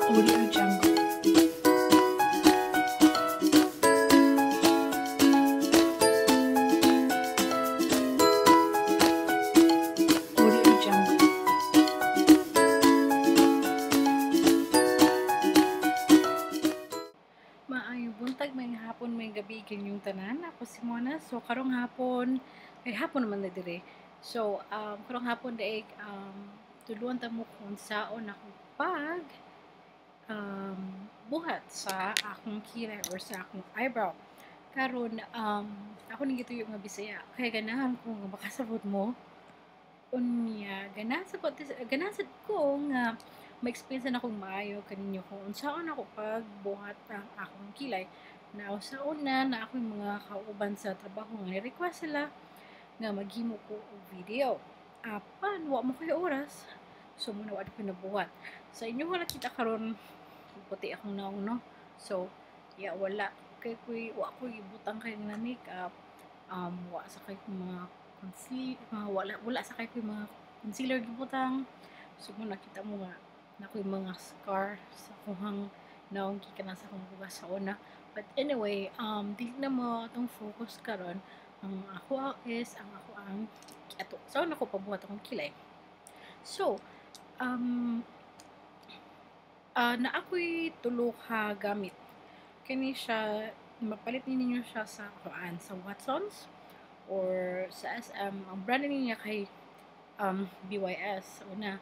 Audio Jungle. Audio Jungle. Maayong buntag, may hapon, may gabi, kanyang tanan. Ako si Mona. So, karong hapon, hapon naman na dire. So, karong hapon daig, tuluan ta mo kung saon ako pag buhat sa akong kilay or sa akong eyebrow. Karon, ako nang gituyo nga Bisaya. Kaya ganahan ko nga makasabot mo. Unya, ganahan ko nga ma-experience na akong maayo kaninyo kung unsaon ako pagbuhat ang akong kilay. Na sa una na ako mga kauban sa trabaho nga ni-request sila nga maghimo ko og video. Apan, wa mo kay oras. So, muna wa ko nabuhat. Sa inyo wala kita karon puti akong naong, no? So, wala. Kay wa ko ibutang kay na makeup. Wa sa kay mga wala sa kay mga concealer gibutang. So, muna kita mo nga na ko mga scar sa kuhang naong gikan sa akong bugas sa una. But anyway, di na mo itong focus karon. Ang ako ang ato. So, ako pabuhat akong kilay. So, na ako'y tulo ka gamit. Kani siya, mapalit ninyo siya sa Watsons or sa SM. Ang brand niya kay BYS. Una,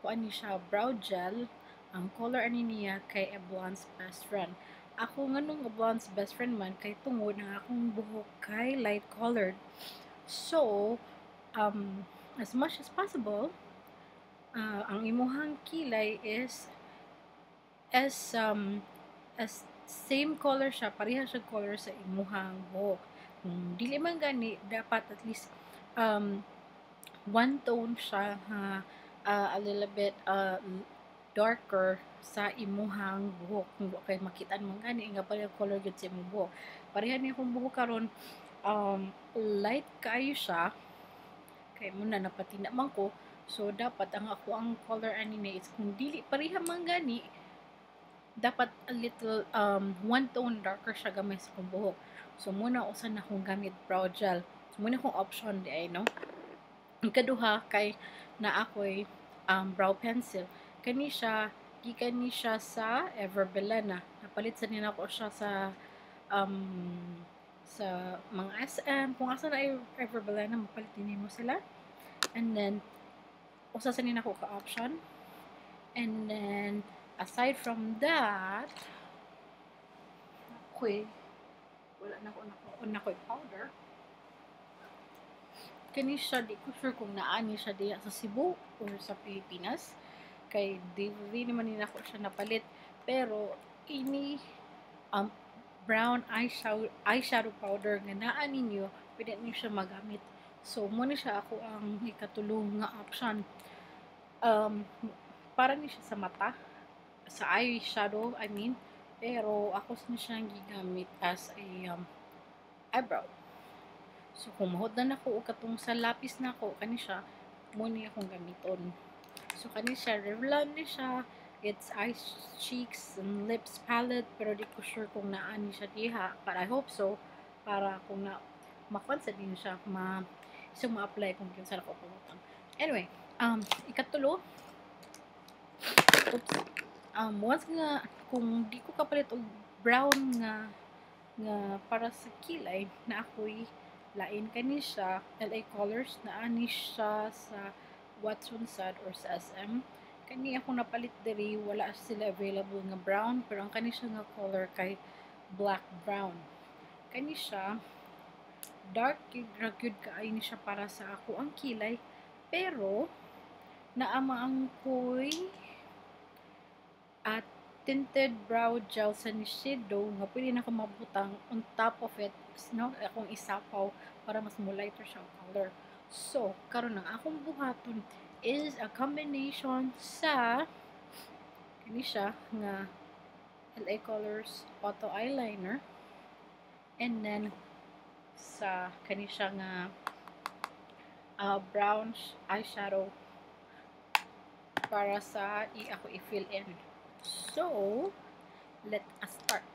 kuan ni siya brow gel. Ang color ani niya kay Eblon's Best Friend. Ako nganong Eblon's Best Friend man kay tungod ang akong buhok kay light colored. So, as much as possible, ang imuhang kilay is as same color siya, pareha siya color sa imuhang buhok. Kung dili man gani, dapat at least one tone siya, a little bit darker sa imuhang buhok. Kung kay makitaan man gani, nga pala color gud sa imong buhok. Pareha ni akong buhok karon, light kaayo siya, kay muna napatina man ko. So, dapat ang color ani na is kung dili pareha man gani, dapat a little one tone darker siya gamay sa kong buhok. So, muna usan akong gamit brow gel. So, muna akong option di ay, no? Ang kaduha kay na ako'y brow pencil. Kani siya, gikan ni siya sa Everbelena. Napalit sa nila ko siya sa mga SM. Kung asa na Everbelena, mapalit din mo sila. And then, usa sa nila ko ka-option. And then, aside from that, wala na ko powder. Kani siya, di ko sure kung naani siya diya sa Cebu or sa Pilipinas. Kay di naman nila ko siya napalit. Pero, ini brown eyeshadow powder nga naan ninyo, pwede niyo siya magamit. So, muna siya ako ang ikatulong nga option. Para ni siya sa mata, sa eyeshadow, I mean. Pero, ako siya gigamit as a eyebrow. So, kung mahudan ako o katong sa lapis na ako, kani siya, muna akong gamiton. So, kani siya, Revlon ni siya. It's eyes, cheeks, and lips palette. Pero di ko sure kung naani siya diha. But I hope so. Para kung makonsa din siya, isang ma-apply kung kung saan ako pumutang. Anyway, ikatulo. Oops. Once nga, kung di ko kapalit og brown nga para sa kilay, na ako'y lain kani siya, LA Colors, na ani siya sa Watsons or sa SM. Kani ako napalit diri, wala sila available nga brown, pero ang kani siya nga color kay black brown. Kani siya dark gyud kaayo ni siya para sa ako ang kilay, pero naama ang koy at tinted brow gel sa Shiseido nga pwede na ko mabutang on top of it, no, akong isapaw para mas mo lighter siya color. So, karon ang akong buhaton is a combination sa kani siya nga LA Colors Auto Eyeliner, and then sa kani siya nga brown eyeshadow para sa ako i-fill in. So, let us start.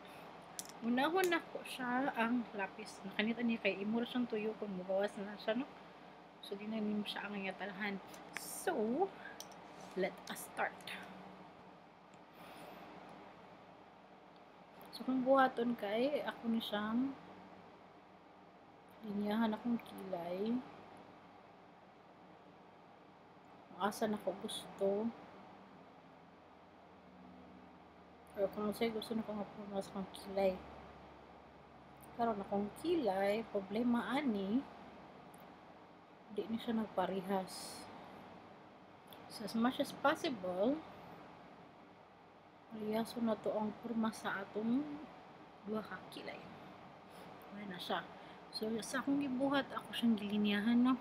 Unahon na ko siya ang lapis. Nakanita niya kay imo siyang tuyo kung mubawas na siya, no? So, di na nimo siya ang ngatalhan. So, let us start. So, kung buhaton kay, ako ni siyang linyahan akong kilay. Asa na ko gusto. Pero kung sa'yo gusto na ko nga pumas kong kilay. Karon akong kilay, problema ani, di ni siya nagparihas. So, as much as possible, parihaso na to ang kurma sa atong duha ka kilay. Wala na siya. So, sa akong gibuhat, ako siyang gilinyahan, no?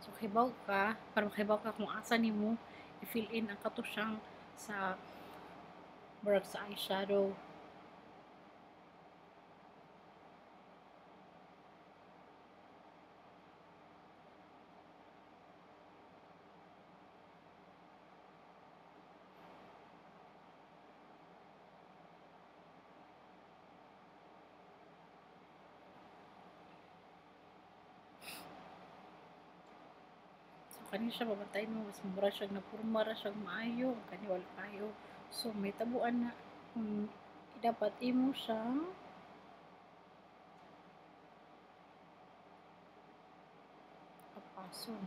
So, kahibaw ka, para makahibaw ka kung asa ni mo, i-fill in ang kato siyang sa murag sa eyeshadow. Kani siya babantay mo mas mura siya napurma ra siya maayo kani wala kayo, so may tabuan na kung dapat imo siyang kapason.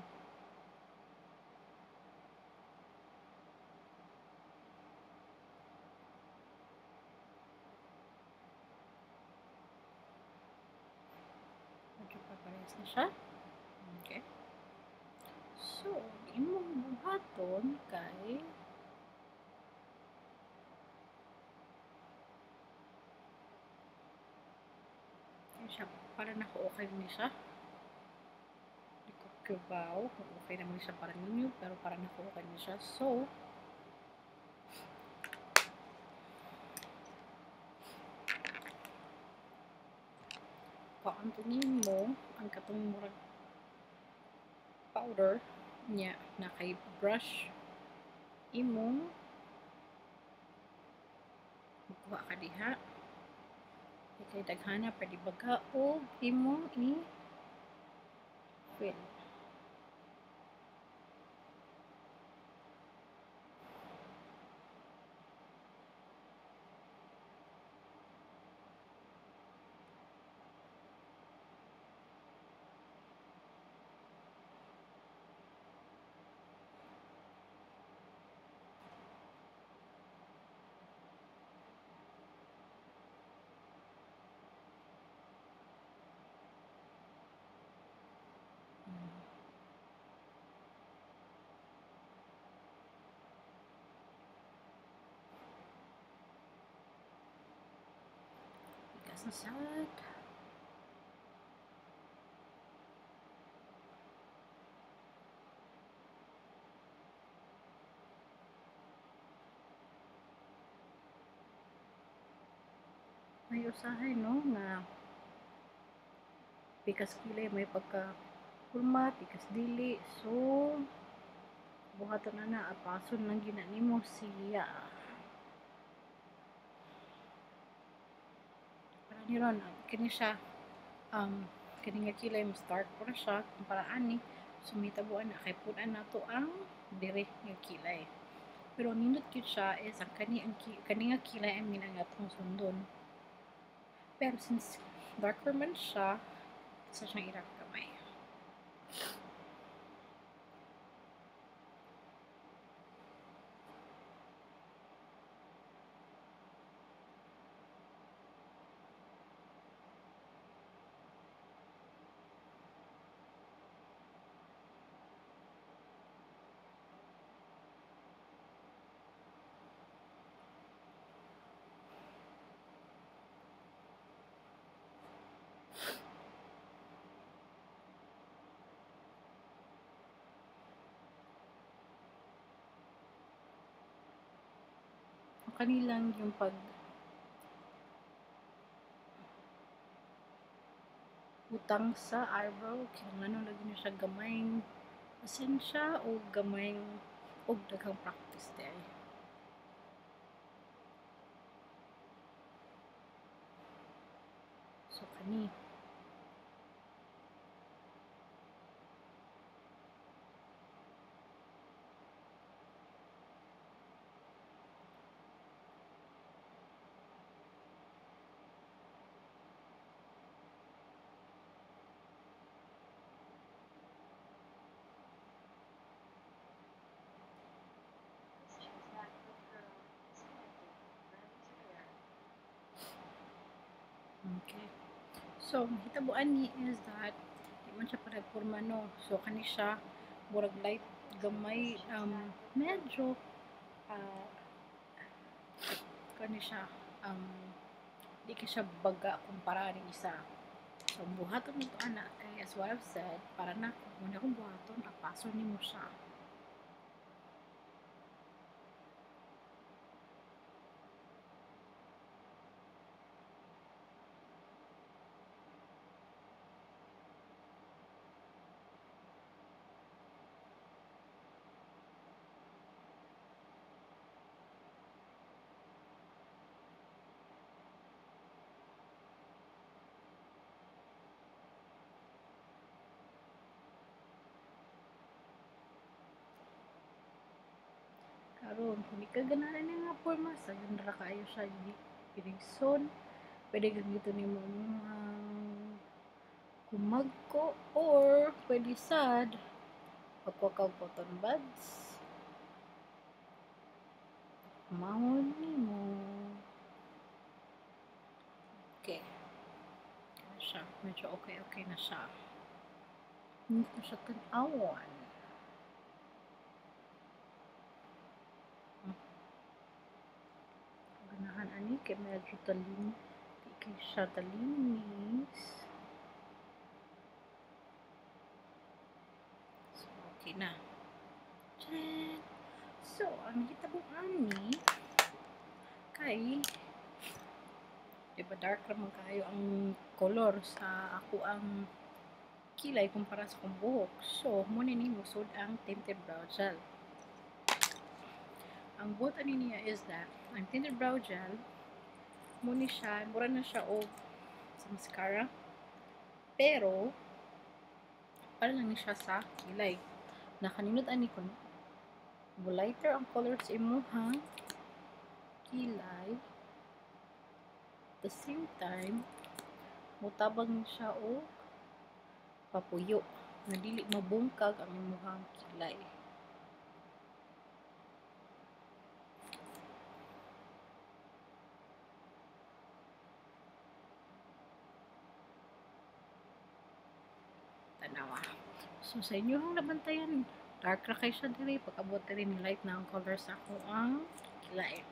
Medyo paparehas na siya. Okay, so imong buhaton kay siya para nako okay ni siya. Di ko kabaw kung okay naman siya para ninyo, pero para nako okay ni siya. So, paantunin mo ang katong murag powder niya na kay brush imong magkuha ka diha. Kay daghana pwede baga o imong i-fill. Bigas na sad. May usahay, no, na pikas kilay may pagka kulma, pikas dili. So, buhaton na na, apason lang ginanimo siya. Para ni ron, kini siya, kini nga kilay mo start po na siya, kung para ani, sumitabuan na, kay punan na to ang direct nga kilay. Pero nindot yun siya is ang kani nga kilay ang minangatong sundon. Pero since darker man siya, isa siyang irang kamay. Kanilang yung pag utang sa eyebrow, kailangan lagi niya siya gamayng pasensya o gamayng og daghang practice day. So kani okay. So hitabuan ni is that di man siya parehorma no. So kani siya murag light gamay medyo uh, kani siya di ka siya baga kumpara ni isa. So buhaton mo to ana kay as what I've said para na kung akong buhaton papaso ni mo siya. Karon kung di ka ganahan ni nga forma sa ganda kayo siya dirigson pwede gamiton ni mo kumagko or pwede sad pagwakaw cotton buds mahon ni mo okay na siya medyo okay na siya hindi ko siya tan-awan ganahan ani kay medyo talim di kay siya talinis so okay na. Tcharan! So ang hitabo ani kay diba dark naman kayo ang color sa ako ang kilay kumpara sa kong buhok. So, muna ni musod ang tinted brow gel. Ang buot ani niya is that ang tinted brow gel muna siya, mura na siya o sa mascara. Pero, para lang siya sa kilay. Nakaninod ani ko lighter ang color sa imuhang kilay. At the same time, mutabang siya o papuyo na dili mabungkag ang imuhang kilay. Tanawa. So sa inyong nabantayan, dark ra kay siya diri pagabot diri ni light na ang color sa ako ang kilay.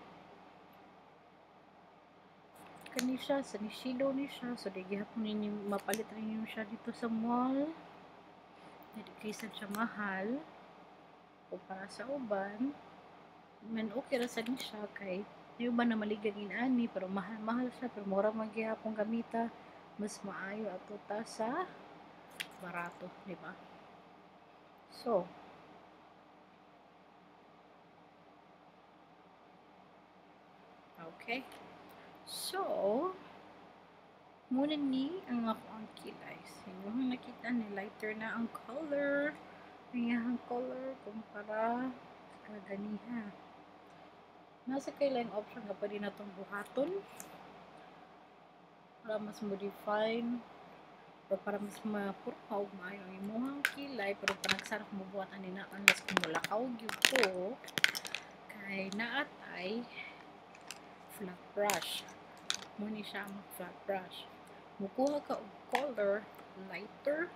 Kani siya sa Nishido ni siya so di gihapon ninyo mapalit rin niyo siya dito sa mall. Hindi kaysa siya mahal o para sa uban man okay ra sa ni siya kay yung uban na maligagin ani pero mahal siya pero mura man gihapon gamita mas maayo ato ta sa barato, di ba? So okay. So, muna ni ang ako ang kilay. So, yung nakita ni lighter na ang color. Ang color kumpara sa ganiha. Nasa kailang option nga pa rin na itong buhaton. Para mas modifine. O para mas mapurpaw maayo ang imuhang kilay. Pero panagsarap mo buhatan ni na unless kung mulakaw gyud ko. Kay naat ay flat brush. Muna siya ang flat brush. Mukuha ka og color lighter.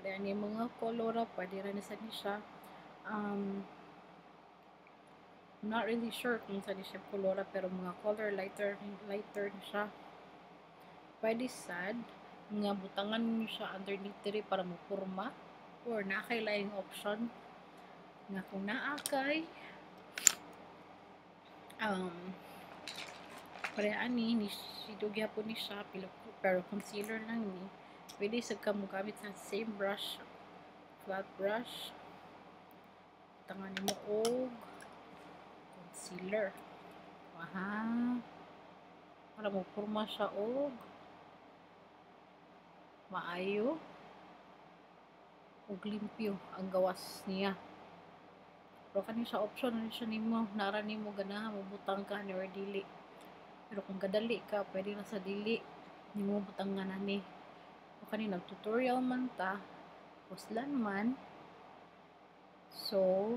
Kaya ni mga color pwede rin sa ni siya. Not really sure kung sa ni siya color pero mga color lighter ni siya. Pwede sad nga butangan niyo siya underneath diri para mapurma or nakay laing option nga kung naakay pareha ni sidog yapon ni siya pero concealer lang ni pwede sa ka mo gamit sa same brush flat brush tangan mo og concealer aha para mo purma siya og maayo ug limpyo ang gawas niya. Pero kani sa option ni siya nimo nara nimo ganahan mabutang ka ni or dili. Pero kung kadali ka pwede na sa dili nimo butangan ani. O kani nag-tutorial man ta, puslan man. So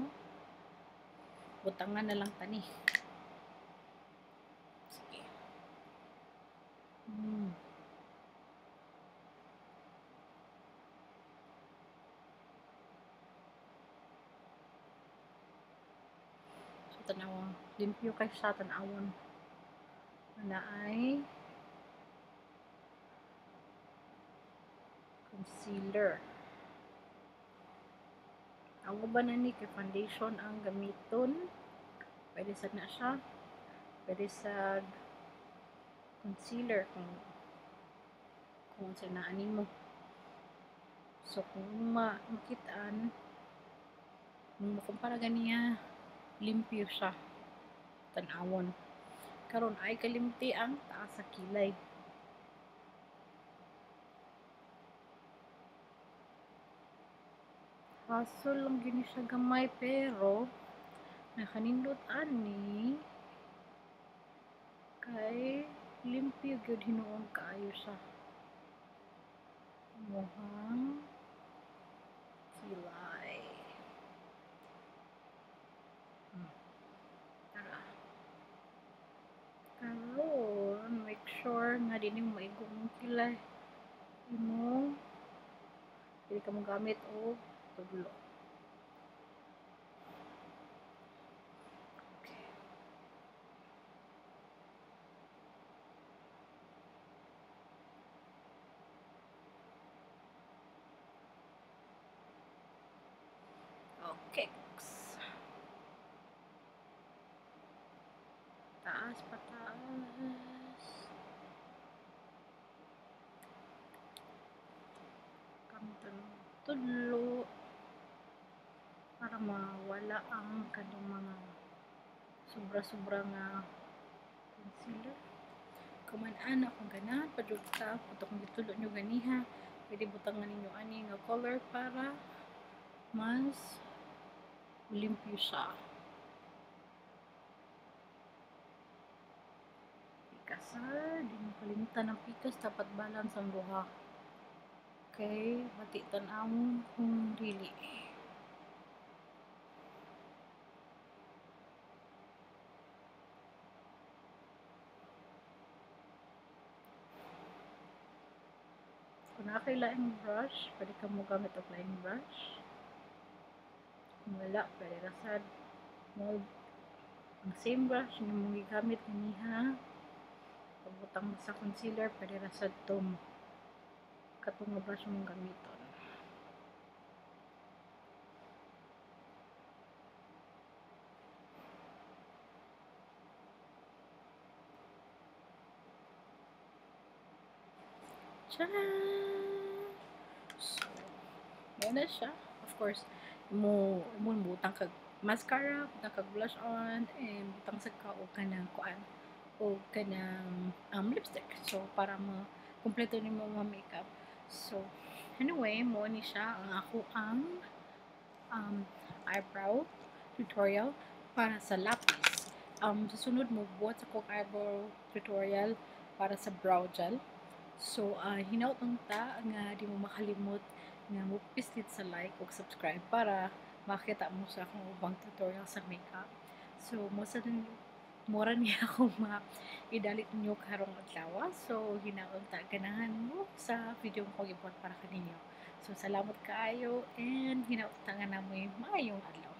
butangan na lang tani. Sige. So tanawang limpyo kay sa tanawon. Na ay concealer. Ang uban na ni kay foundation ang gamiton. Pwede sad na siya. Pwede sa concealer kung sa naan mo. So kung makitaan kung makumpara ganiya limpyo siya tanawon. Karon ay kalimti ang taas sa kilay. Hassle lang gini siya gamay pero nakanindot ani kay limpyo gyud hinuon kaayo siya. Muhang kilay. Tara. Karon make sure nga dili mo igong kilay. Imo dili ka mo gamit og tudlo. Okay. Taas pataas. Kamtan tudlo para mawala ang kanang mga sobra-sobra nga concealer. Kuman-ana kung ganahan pa jud ka putok gitulo nyo ganiha pwede butangan ninyo ani nga color para mas limpyo siya. Pikasar, di mo kalimutan ang pikas, dapat balance ang duha. Okay, mati tan-awon kung dili. Kung nakay laing brush, pwede ka mo gamit og laing brush. Kung wala, pwede rasad mo ang same brush na mong gigamit ganiha. Pagbutang mo sa concealer, pwede rasad tom katong nga brush mong gamiton. Charan! So, yan na siya. Of course, mo butang kag mascara, butang kag blush on, and butang sa ka o kanang kuan o kanang lipstick. So, para kumpleto nimo mga makeup. So, anyway, mo ni siya ang ako ang eyebrow tutorial para sa lapis. Susunod mo buhat sa kong eyebrow tutorial para sa brow gel. So, hinautang ta nga di mo makalimot nga mo pislit sa like o subscribe para makita mo sa akong ubang tutorial sa makeup. So, mura niya akong idalit niyo karong adlaw. So, hinautang ta ganahan mo sa video ko gibuhat para kaninyo. So, salamat kaayo and hinautang nga namoy maayong adlaw.